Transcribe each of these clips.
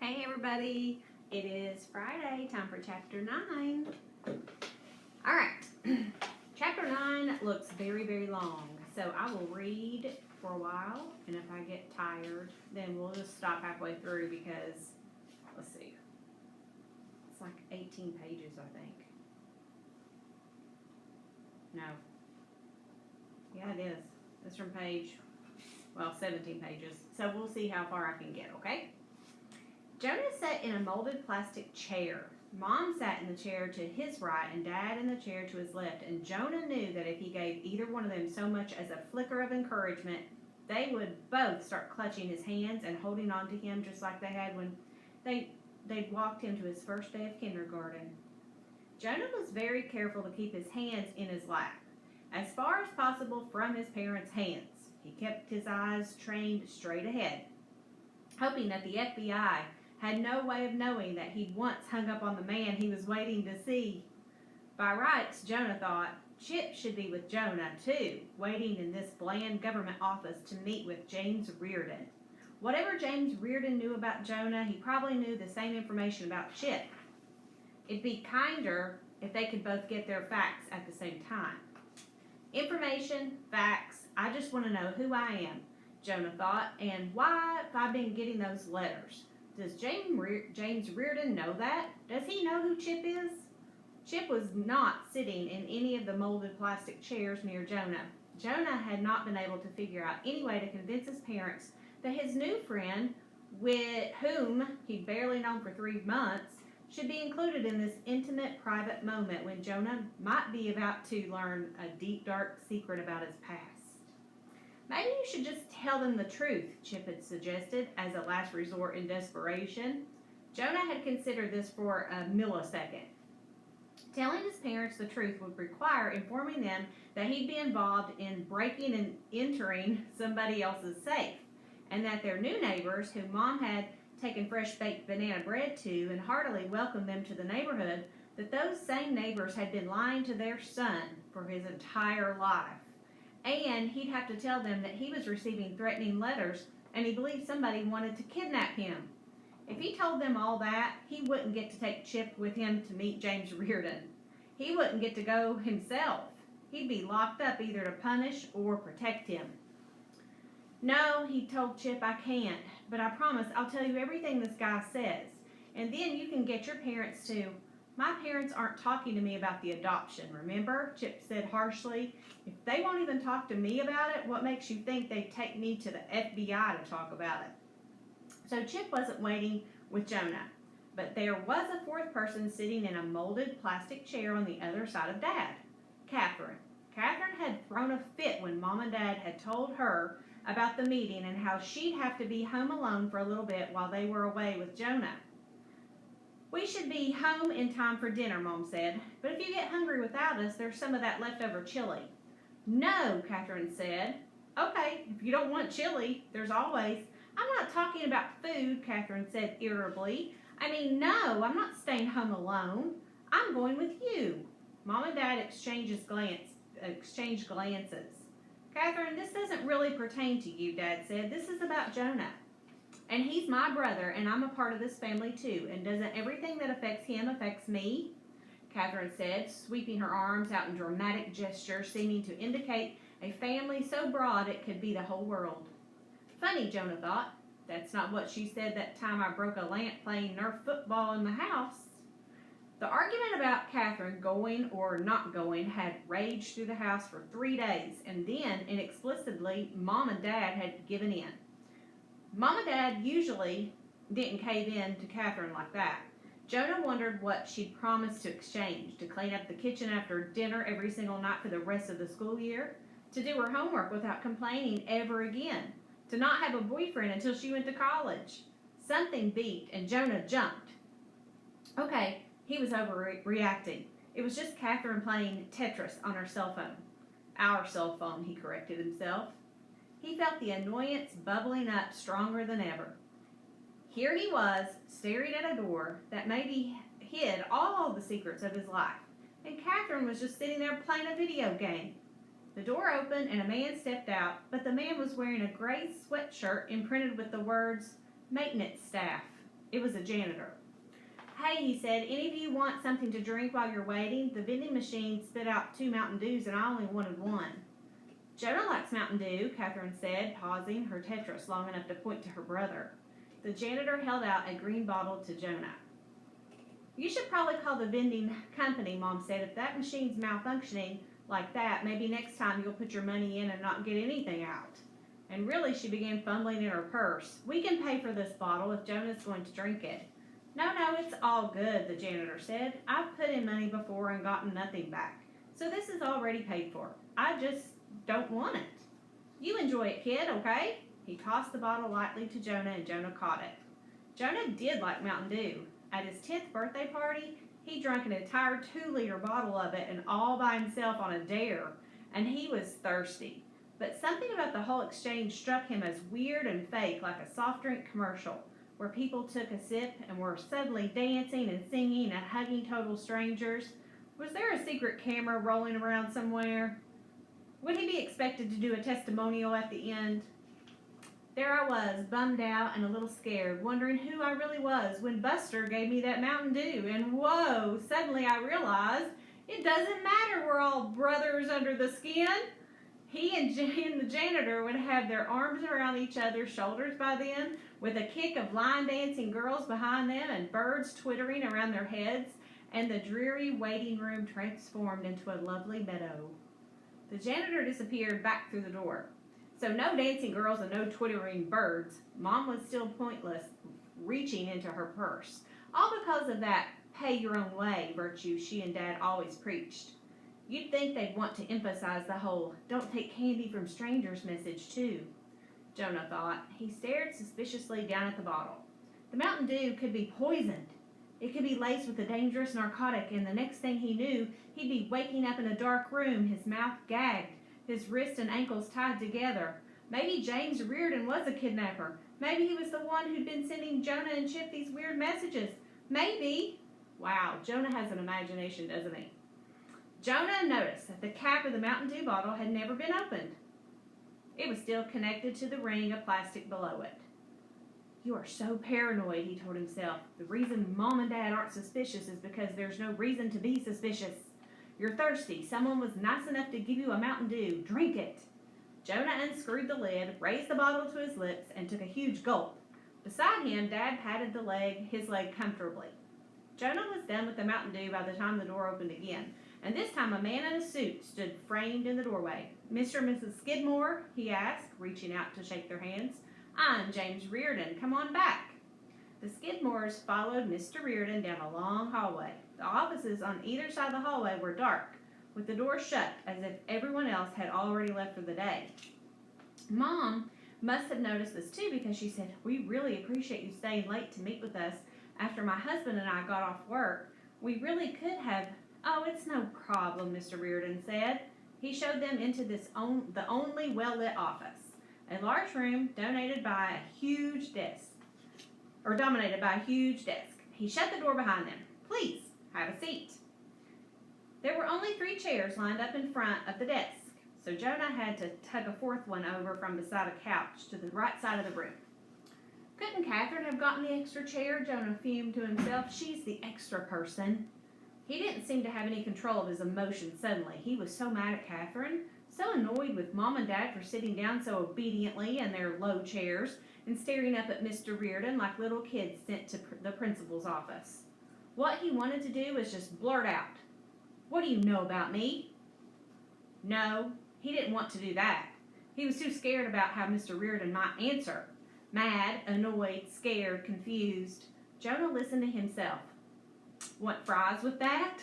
Hey everybody, it is Friday, time for chapter 9. Alright, chapter 9 looks very, very long, so I will read for a while, and if I get tired, then we'll just stop halfway through because, let's see, it's like 18 pages, I think. No. Yeah, it is. It's from page, 17 pages, so we'll see how far I can get, okay? Jonah sat in a molded plastic chair. Mom sat in the chair to his right and Dad in the chair to his left, and Jonah knew that if he gave either one of them so much as a flicker of encouragement, they would both start clutching his hands and holding on to him just like they had when they'd walked him to his first day of kindergarten. Jonah was very careful to keep his hands in his lap, as far as possible from his parents' hands. He kept his eyes trained straight ahead, hoping that the FBI had no way of knowing that he'd once hung up on the man he was waiting to see. By rights, Jonah thought, Chip should be with Jonah, too, waiting in this bland government office to meet with James Riordan. Whatever James Riordan knew about Jonah, he probably knew the same information about Chip. It'd be kinder if they could both get their facts at the same time. Information, facts, I just want to know who I am, Jonah thought, and why have I been getting those letters? Does James Riordan know that? Does he know who Chip is? Chip was not sitting in any of the molded plastic chairs near Jonah. Jonah had not been able to figure out any way to convince his parents that his new friend, with whom he'd barely known for 3 months, should be included in this intimate, private moment when Jonah might be about to learn a deep, dark secret about his past. Maybe you should just tell them the truth, Chip had suggested, as a last resort in desperation. Jonah had considered this for a millisecond. Telling his parents the truth would require informing them that he'd be involved in breaking and entering somebody else's safe, and that their new neighbors, whom Mom had taken fresh-baked banana bread to and heartily welcomed them to the neighborhood, that those same neighbors had been lying to their son for his entire life. And he'd have to tell them that he was receiving threatening letters and he believed somebody wanted to kidnap him. If he told them all that, he wouldn't get to take Chip with him to meet James Riordan. He wouldn't get to go himself. He'd be locked up either to punish or protect him. No, he told Chip, I can't, but I promise I'll tell you everything this guy says. And then you can get your parents to. My parents aren't talking to me about the adoption, remember? Chip said harshly. If they won't even talk to me about it, what makes you think they'd take me to the FBI to talk about it? So Chip wasn't waiting with Jonah, but there was a fourth person sitting in a molded plastic chair on the other side of Dad, Catherine. Catherine had thrown a fit when Mom and Dad had told her about the meeting and how she'd have to be home alone for a little bit while they were away with Jonah. We should be home in time for dinner, Mom said, but if you get hungry without us, there's some of that leftover chili. No, Catherine said. Okay, if you don't want chili, there's always. I'm not talking about food, Catherine said irritably. I mean, no, I'm not staying home alone. I'm going with you. Mom and Dad exchanged glances. Catherine, this doesn't really pertain to you, Dad said. This is about Jonah. And he's my brother, and I'm a part of this family too. And doesn't everything that affects him affects me? Catherine said, sweeping her arms out in dramatic gesture, seeming to indicate a family so broad it could be the whole world. Funny, Jonah thought. That's not what she said that time I broke a lamp playing Nerf football in the house. The argument about Catherine going or not going had raged through the house for 3 days, and then, inexplicably, Mom and Dad had given in. Mom and Dad usually didn't cave in to Catherine like that. Jonah wondered what she'd promised to exchange: to clean up the kitchen after dinner every single night for the rest of the school year, to do her homework without complaining ever again, to not have a boyfriend until she went to college. Something beeped, and Jonah jumped. Okay, he was overreacting. It was just Catherine playing Tetris on her cell phone. Our cell phone, he corrected himself. He felt the annoyance bubbling up stronger than ever. Here he was, staring at a door that maybe hid all the secrets of his life, and Catherine was just sitting there playing a video game. The door opened and a man stepped out, but the man was wearing a gray sweatshirt imprinted with the words, maintenance staff. It was a janitor. "Hey," he said, "any of you want something to drink while you're waiting? The vending machine spit out 2 Mountain Dews and I only wanted 1. "Jonah likes Mountain Dew," Catherine said, pausing her Tetris long enough to point to her brother. The janitor held out a green bottle to Jonah. "You should probably call the vending company," Mom said. "If that machine's malfunctioning like that, maybe next time you'll put your money in and not get anything out." And really, she began fumbling in her purse. "We can pay for this bottle if Jonah's going to drink it." No, it's all good," the janitor said. "I've put in money before and gotten nothing back, so this is already paid for. I just don't want it. You enjoy it, kid, okay?" He tossed the bottle lightly to Jonah, and Jonah caught it. Jonah did like Mountain Dew. At his 10th birthday party, he drank an entire 2-liter bottle of it, and all by himself on a dare, and he was thirsty. But something about the whole exchange struck him as weird and fake, like a soft drink commercial, where people took a sip and were suddenly dancing and singing and hugging total strangers. Was there a secret camera rolling around somewhere? Would he be expected to do a testimonial at the end? There I was, bummed out and a little scared, wondering who I really was when Buster gave me that Mountain Dew. And whoa, suddenly I realized it doesn't matter, we're all brothers under the skin. He and the janitor would have their arms around each other's shoulders by then, with a kick of line dancing girls behind them and birds twittering around their heads, and the dreary waiting room transformed into a lovely meadow. The janitor disappeared back through the door. So no dancing girls and no twittering birds. Mom was still pointless, reaching into her purse. All because of that pay your own way virtue she and Dad always preached. You'd think they'd want to emphasize the whole don't take candy from strangers message too, Jonah thought. He stared suspiciously down at the bottle. The Mountain Dew could be poisoned. It could be laced with a dangerous narcotic, and the next thing he knew, he'd be waking up in a dark room, his mouth gagged, his wrists and ankles tied together. Maybe James Riordan was a kidnapper. Maybe he was the one who'd been sending Jonah and Chip these weird messages. Maybe. Wow, Jonah has an imagination, doesn't he? Jonah noticed that the cap of the Mountain Dew bottle had never been opened. It was still connected to the ring of plastic below it. You are so paranoid, he told himself. The reason Mom and Dad aren't suspicious is because there's no reason to be suspicious. You're thirsty. Someone was nice enough to give you a Mountain Dew. Drink it. Jonah unscrewed the lid, raised the bottle to his lips, and took a huge gulp. Beside him, Dad patted his leg comfortably. Jonah was done with the Mountain Dew by the time the door opened again, and this time a man in a suit stood framed in the doorway. "Mr. and Mrs. Skidmore?" he asked, reaching out to shake their hands. "I'm James Riordan. Come on back." The Skidmores followed Mr. Riordan down a long hallway. The offices on either side of the hallway were dark, with the door shut as if everyone else had already left for the day. Mom must have noticed this too, because she said, "We really appreciate you staying late to meet with us after my husband and I got off work. We really could have—" "Oh, it's no problem," Mr. Riordan said. He showed them into the only well-lit office, a large room dominated by a huge desk. He shut the door behind them. "Please, have a seat." There were only 3 chairs lined up in front of the desk, so Jonah had to tug a 4th one over from beside a couch to the right side of the room. Couldn't Catherine have gotten the extra chair? Jonah fumed to himself. She's the extra person. He didn't seem to have any control of his emotions suddenly. He was so mad at Catherine, so annoyed with Mom and Dad for sitting down so obediently in their low chairs and staring up at Mr. Riordan like little kids sent to the principal's office. What he wanted to do was just blurt out, "What do you know about me?" No, he didn't want to do that. He was too scared about how Mr. Riordan might answer. Mad, annoyed, scared, confused. Jonah listened to himself. "Want fries with that?"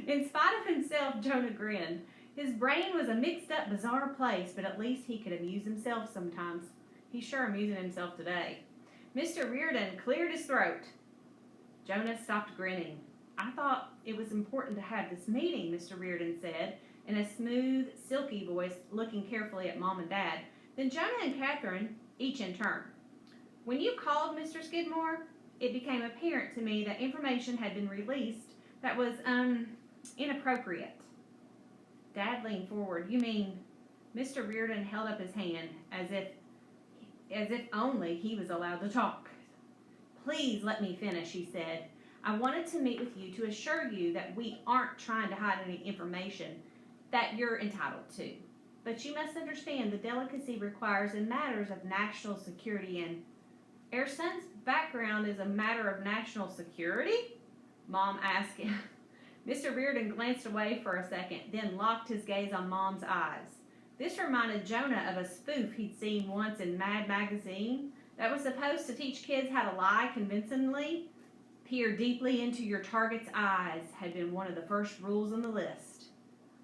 In spite of himself, Jonah grinned. His brain was a mixed-up, bizarre place, but at least he could amuse himself sometimes. He's sure amusing himself today. Mr. Riordan cleared his throat. Jonah stopped grinning. "I thought it was important to have this meeting," Mr. Riordan said, in a smooth, silky voice, looking carefully at Mom and Dad. Then Jonah and Catherine, each in turn. "When you called, Mr. Skidmore, it became apparent to me that information had been released that was, inappropriate." Dad leaned forward. "You mean—" Mr. Riordan held up his hand as if only he was allowed to talk. Please let me finish, he said. I wanted to meet with you to assure you that we aren't trying to hide any information that you're entitled to. But you must understand the delicacy requires in matters of national security, and our son's background is a matter of national security? Mom asked him. Mr. Riordan glanced away for a second, then locked his gaze on Mom's eyes. This reminded Jonah of a spoof he'd seen once in Mad Magazine that was supposed to teach kids how to lie convincingly. Peer deeply into your target's eyes had been one of the first rules on the list.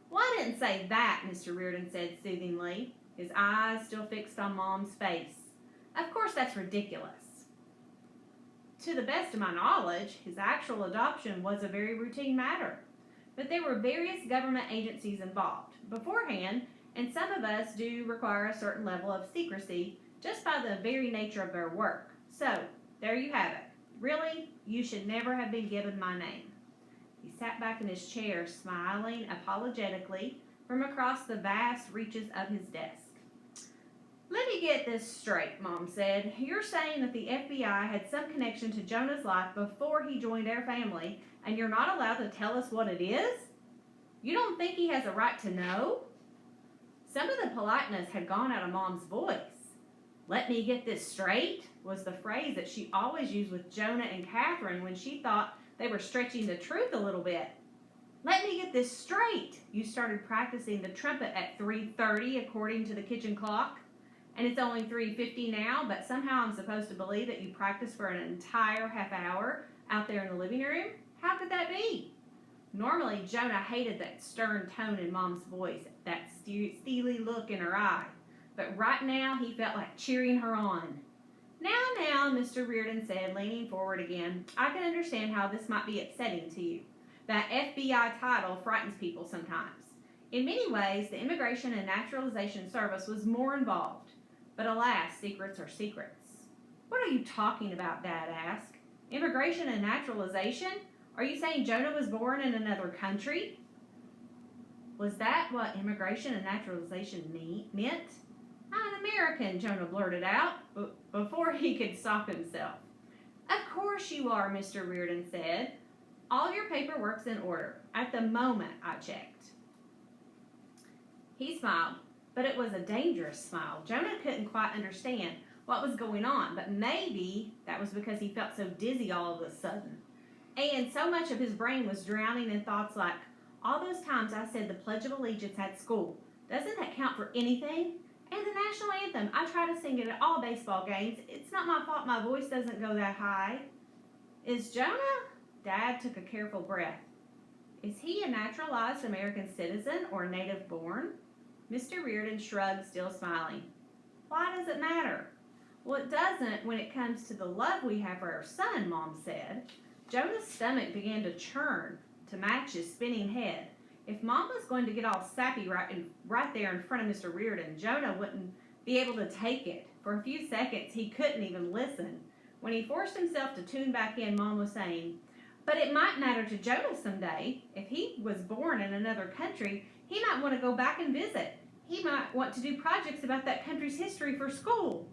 Well, I didn't say that, Mr. Riordan said soothingly, his eyes still fixed on Mom's face. Of course that's ridiculous. To the best of my knowledge, his actual adoption was a very routine matter. But there were various government agencies involved beforehand, and some of us do require a certain level of secrecy just by the very nature of their work. So, there you have it. Really, you should never have been given my name. He sat back in his chair, smiling apologetically from across the vast reaches of his desk. Let me get this straight, Mom said. You're saying that the FBI had some connection to Jonah's life before he joined our family, and you're not allowed to tell us what it is? You don't think he has a right to know? Some of the politeness had gone out of Mom's voice. Let me get this straight was the phrase that she always used with Jonah and Catherine when she thought they were stretching the truth a little bit. Let me get this straight. You started practicing the trumpet at 3:30 according to the kitchen clock, and it's only 3:50 now, but somehow I'm supposed to believe that you practiced for an entire half hour out there in the living room? How could that be? Normally, Jonah hated that stern tone in Mom's voice, that steely look in her eye. But right now, he felt like cheering her on. Now, Mr. Riordan said, leaning forward again, I can understand how this might be upsetting to you. That FBI title frightens people sometimes. In many ways, the Immigration and Naturalization Service was more involved. But alas, secrets are secrets. What are you talking about, Dad asked. Immigration and naturalization? Are you saying Jonah was born in another country? Was that what immigration and naturalization meant? I'm an American, Jonah blurted out, before he could stop himself. Of course you are, Mr. Riordan said. All your paperwork's in order. At the moment I checked. He smiled, but it was a dangerous smile. Jonah couldn't quite understand what was going on, but maybe that was because he felt so dizzy all of a sudden. And so much of his brain was drowning in thoughts like, all those times I said the Pledge of Allegiance at school, doesn't that count for anything? And the national anthem, I try to sing it at all baseball games. It's not my fault my voice doesn't go that high. Is Jonah? Dad took a careful breath. Is he a naturalized American citizen or native born? Mr. Riordan shrugged, still smiling. Why does it matter? Well, it doesn't when it comes to the love we have for our son, Mom said. Jonah's stomach began to churn to match his spinning head. If Mom was going to get all sappy right there in front of Mr. Riordan, Jonah wouldn't be able to take it. For a few seconds, he couldn't even listen. When he forced himself to tune back in, Mom was saying, but it might matter to Jonah someday. If he was born in another country, he might want to go back and visit. He might want to do projects about that country's history for school.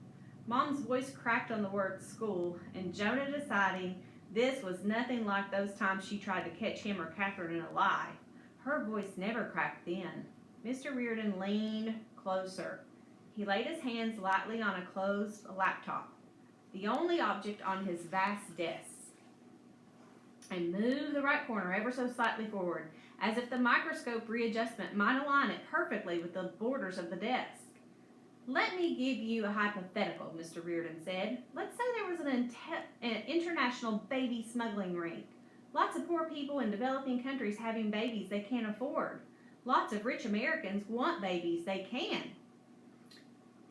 Mom's voice cracked on the word school, and Jonah deciding this was nothing like those times she tried to catch him or Catherine in a lie. Her voice never cracked then. Mr. Riordan leaned closer. He laid his hands lightly on a closed laptop, the only object on his vast desk, and moved the right corner ever so slightly forward, as if the microscope readjustment might align it perfectly with the borders of the desk. Let me give you a hypothetical, Mr. Riordan said. Let's say there was an international baby smuggling ring. Lots of poor people in developing countries having babies they can't afford. Lots of rich Americans want babies they can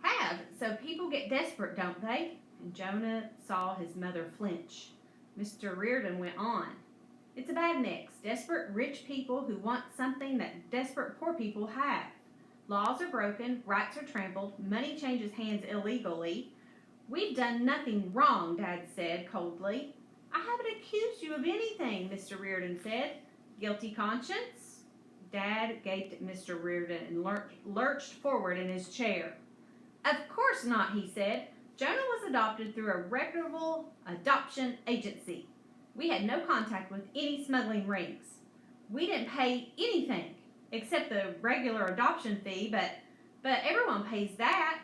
have, so people get desperate, don't they? And Jonah saw his mother flinch. Mr. Riordan went on. It's a bad mix. Desperate rich people who want something that desperate poor people have. Laws are broken, rights are trampled, money changes hands illegally. We've done nothing wrong, Dad said coldly. I haven't accused you of anything, Mr. Riordan said. Guilty conscience? Dad gaped at Mr. Riordan and lurched forward in his chair. Of course not, he said. Jonah was adopted through a reputable adoption agency. We had no contact with any smuggling rings. We didn't pay anything except the regular adoption fee, but everyone pays that.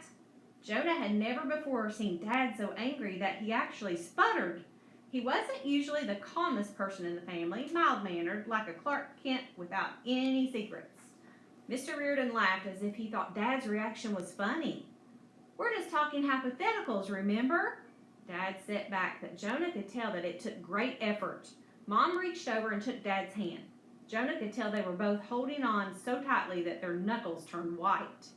Jonah had never before seen Dad so angry that he actually sputtered. He wasn't usually the calmest person in the family, mild-mannered, like a Clark Kent without any secrets. Mr. Riordan laughed as if he thought Dad's reaction was funny. We're just talking hypotheticals, remember? Dad sat back, but Jonah could tell that it took great effort. Mom reached over and took Dad's hand. Jonah could tell they were both holding on so tightly that their knuckles turned white.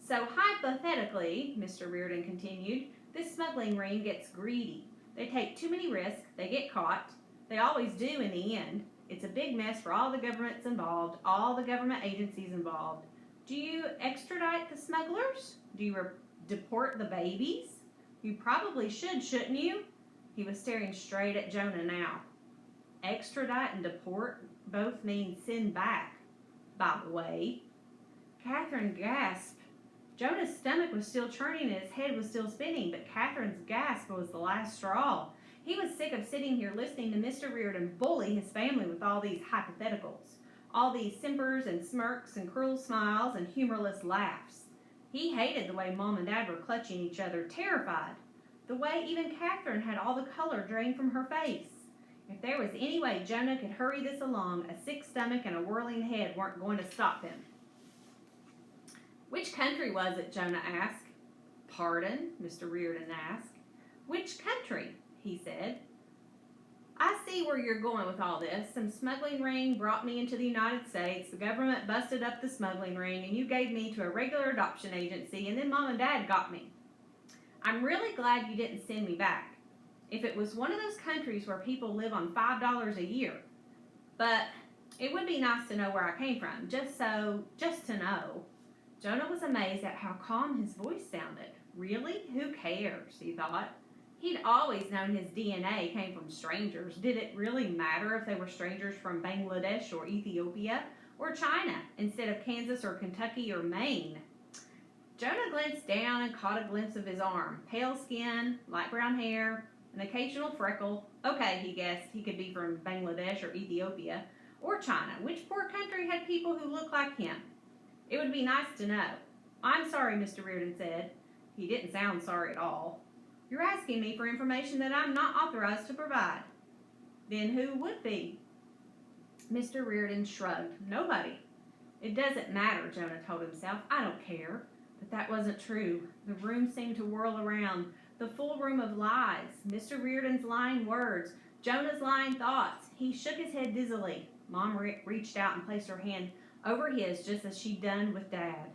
So hypothetically, Mr. Riordan continued, this smuggling ring gets greedy. They take too many risks, they get caught. They always do in the end. It's a big mess for all the governments involved, all the government agencies involved. Do you extradite the smugglers? Do you deport the babies? You probably should, shouldn't you? He was staring straight at Jonah now. Extradite and deport both mean send back, by the way. Catherine gasped. Jonah's stomach was still churning and his head was still spinning, but Catherine's gasp was the last straw. He was sick of sitting here listening to Mr. Riordan bully his family with all these hypotheticals, all these simpers and smirks and cruel smiles and humorless laughs. He hated the way Mom and Dad were clutching each other, terrified, the way even Catherine had all the color drained from her face. If there was any way Jonah could hurry this along, a sick stomach and a whirling head weren't going to stop him. Which country was it? Jonah asked. Pardon? Mr. Riordan asked. Which country? He said. I see where you're going with all this. Some smuggling ring brought me into the United States. The government busted up the smuggling ring, and you gave me to a regular adoption agency, and then Mom and Dad got me. I'm really glad you didn't send me back. If it was one of those countries where people live on $5 a year. But it would be nice to know where I came from, just to know. Jonah was amazed at how calm his voice sounded. Really? Who cares? He thought. He'd always known his DNA came from strangers. Did it really matter if they were strangers from Bangladesh or Ethiopia or China instead of Kansas or Kentucky or Maine? Jonah glanced down and caught a glimpse of his arm. Pale skin, light brown hair, an occasional freckle. Okay, he guessed he could be from Bangladesh or Ethiopia or China. Which poor country had people who looked like him? It would be nice to know. I'm sorry, Mr. Riordan said. He didn't sound sorry at all. You're asking me for information that I'm not authorized to provide. Then who would be? Mr. Riordan shrugged. Nobody. It doesn't matter, Jonah told himself. I don't care. But that wasn't true. The room seemed to whirl around. The full room of lies. Mr. Riordan's lying words. Jonah's lying thoughts. He shook his head dizzily. Mom reached out and placed her hand over his just as she'd done with Dad.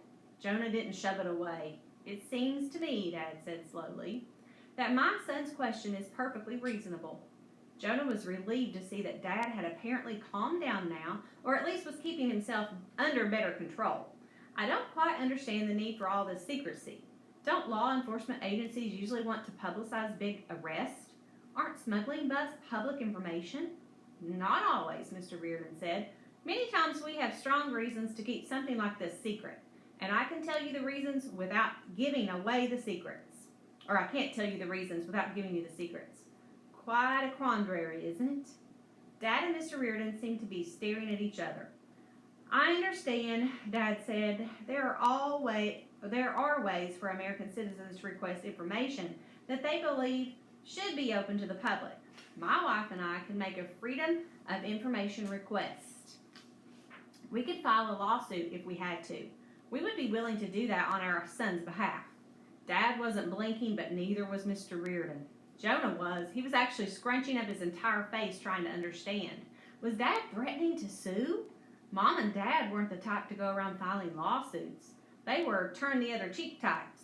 Jonah didn't shove it away. It seems to me, Dad said slowly, that my son's question is perfectly reasonable. Jonah was relieved to see that Dad had apparently calmed down now, or at least was keeping himself under better control. I don't quite understand the need for all this secrecy. Don't law enforcement agencies usually want to publicize big arrests? Aren't smuggling busts public information? Not always, Mr. Riordan said. Many times we have strong reasons to keep something like this secret, and I can tell you the reasons without giving away the secrets. Or I can't tell you the reasons without giving you the secrets. Quite a quandary, isn't it? Dad and Mr. Riordan seemed to be staring at each other. I understand, Dad said. There are ways for American citizens to request information that they believe should be open to the public. My wife and I can make a Freedom of Information request. We could file a lawsuit if we had to. We would be willing to do that on our son's behalf. Dad wasn't blinking, but neither was Mr. Riordan. Jonah was. He was actually scrunching up his entire face trying to understand. Was Dad threatening to sue? Mom and Dad weren't the type to go around filing lawsuits. They were turn-the-other-cheek types.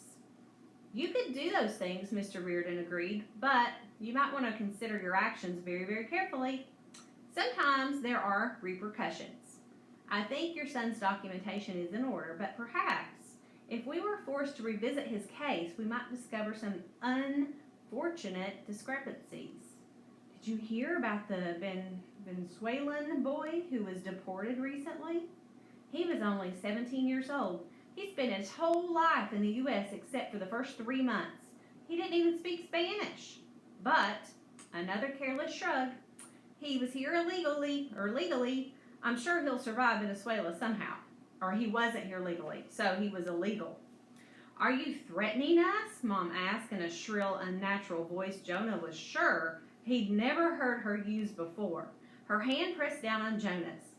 You could do those things, Mr. Riordan agreed, but you might want to consider your actions very, very carefully. Sometimes there are repercussions. I think your son's documentation is in order, but perhaps if we were forced to revisit his case, we might discover some unfortunate discrepancies. Did you hear about the Venezuelan boy who was deported recently? He was only 17 years old. He spent his whole life in the U.S. except for the first 3 months. He didn't even speak Spanish. But, another careless shrug. He was here legally. I'm sure he'll survive Venezuela somehow. Or he wasn't here legally, so he was illegal. Are you threatening us? Mom asked in a shrill, unnatural voice Jonah was sure he'd never heard her use before. Her hand pressed down on Jonah's.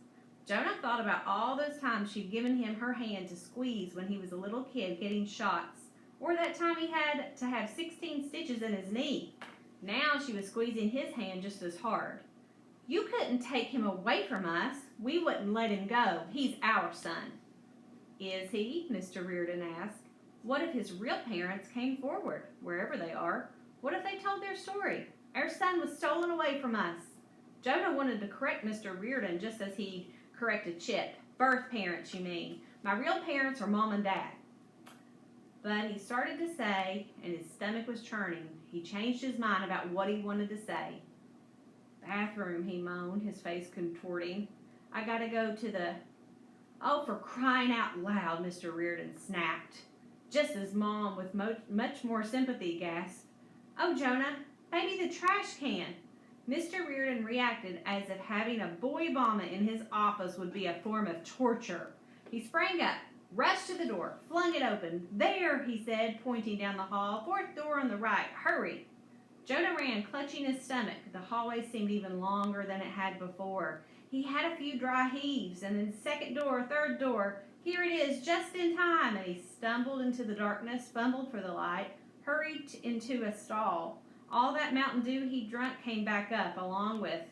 Jonah thought about all those times she'd given him her hand to squeeze when he was a little kid getting shots, or that time he had to have 16 stitches in his knee. Now she was squeezing his hand just as hard. You couldn't take him away from us. We wouldn't let him go. He's our son. Is he? Mr. Riordan asked. What if his real parents came forward, wherever they are? What if they told their story? Our son was stolen away from us. Jonah wanted to correct Mr. Riordan just as he corrected Chip. Birth parents, you mean. My real parents are Mom and Dad. But he started to say, and his stomach was churning. He changed his mind about what he wanted to say. Bathroom, he moaned, his face contorting. I gotta go to the... Oh, for crying out loud, Mr. Riordan snapped. Just as Mom, with much more sympathy, gasped. Oh, Jonah, maybe the trash can. Mr. Riordan reacted as if having a boy vomit in his office would be a form of torture. He sprang up, rushed to the door, flung it open. There, he said, pointing down the hall. Fourth door on the right. Hurry. Jonah ran, clutching his stomach. The hallway seemed even longer than it had before. He had a few dry heaves, and then second door, third door. Here it is, just in time. And he stumbled into the darkness, fumbled for the light, hurried into a stall. All that Mountain Dew he drunk came back up, along with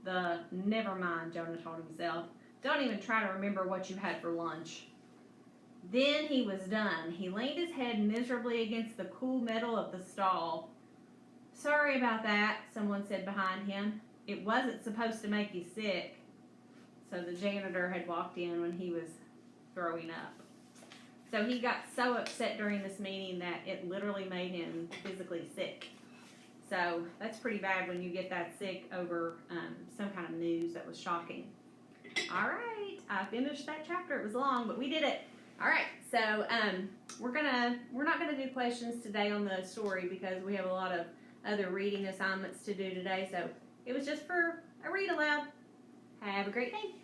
the... Never mind, Jonah told himself. Don't even try to remember what you had for lunch. Then he was done. He leaned his head miserably against the cool metal of the stall. Sorry about that, someone said behind him. It wasn't supposed to make you sick. So the janitor had walked in when he was throwing up. So he got so upset during this meeting that it literally made him physically sick. So that's pretty bad when you get that sick over some kind of news that was shocking. All right, I finished that chapter. It was long, but we did it. All right, so we're not gonna do questions today on the story because we have a lot of other reading assignments to do today. So it was just for a read aloud. Have a great day.